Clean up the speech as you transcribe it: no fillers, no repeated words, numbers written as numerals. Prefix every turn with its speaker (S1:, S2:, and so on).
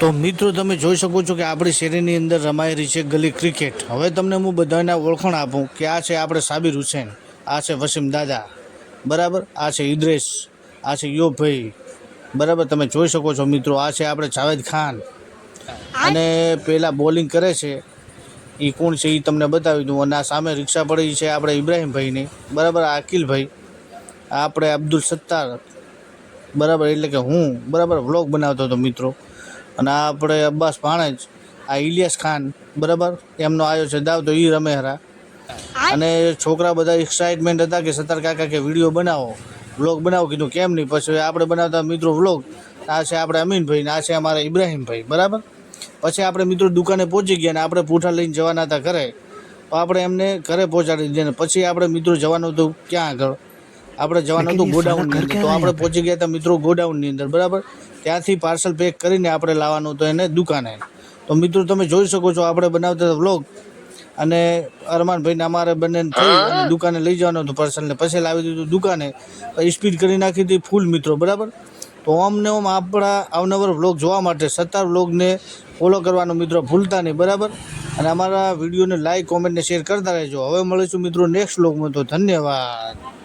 S1: તો મિત્રો તમે જોઈ શકો છો કે આપણી શેરીની અંદર રમાઈ રહી છે ગલી ક્રિકેટ। હવે તમને હું બધાને ઓળખાણ આપું કે આ છે આપણે સાબિર હુસૈન, આ છે વસીમ દાદા, બરાબર, આ છે ઇદ્રેશ, આ છે યોગભાઈ, બરાબર, તમે જોઈ શકો છો મિત્રો। આ છે આપણે જાવેદ ખાન, અને પેલા બોલિંગ કરે છે એ કોણ છે એ તમને બતાવી દઉં। અને આ સામે રિક્ષા પડી છે આપણે ઇબ્રાહીમભાઈની, બરાબર, આ અકિલભાઈ, આપણે અબ્દુલ સત્તાર, બરાબર, એટલે કે હું, બરાબર, વ્લોગ બનાવતો હતો મિત્રો। અને આ આપણે અબ્બાસ ભાણેજ, આ ઇલિયાસ ખાન, બરાબર, એમનો આવ્યો છે દાવ, તો એ રમે હરા। અને છોકરા બધા એક્સાઇટમેન્ટ હતા કે સત્તાર કાકા કે વિડીયો બનાવો, વ્લોગ બનાવો, કીધું કેમ નહીં। પછી આપણે બનાવતા મિત્રો વ્લોગ। આ છે આપણે અમીનભાઈ ને આ છે અમારા ઇબ્રાહીમભાઈ, બરાબર। પછી આપણે મિત્રો દુકાને પહોંચી ગયા ને આપણે પૂઠા લઈને જવાના હતા ઘરે, તો આપણે એમને ઘરે પહોંચાડી દીધા। પછી આપણે મિત્રો જવાનું હતું ક્યાં આગળ, આપણે જવાનું હતું ગોડાઉનની અંદર। તો આપણે પહોંચી ગયા હતા મિત્રો ગોડાઉનની અંદર, બરાબર। ત્યાંથી પાર્સલ પેક કરીને આપણે લાવવાનું હતું એને દુકાને। તો મિત્રો તમે જોઈ શકો છો આપણે બનાવતા વ્લોગ, અને અરમાનભાઈને અમારે બંને થઈ અને દુકાને લઈ જવાનું હતું પાર્સલને, પછી લાવી દીધું દુકાને, સ્પીડ કરી નાખી હતી ફૂલ મિત્રો, બરાબર। તો અમને આપણા અવનવર વ્લોગ જોવા માટે સત્તાર વ્લોગને ફોલો કરવાનું મિત્રો ભૂલતા નહીં, બરાબર। અને અમારા વિડીયોને લાઈક, કોમેન્ટ ને શેર કરતા રહેજો। હવે મળીશું મિત્રો નેક્સ્ટ વ્લોગમાં, તો ધન્યવાદ।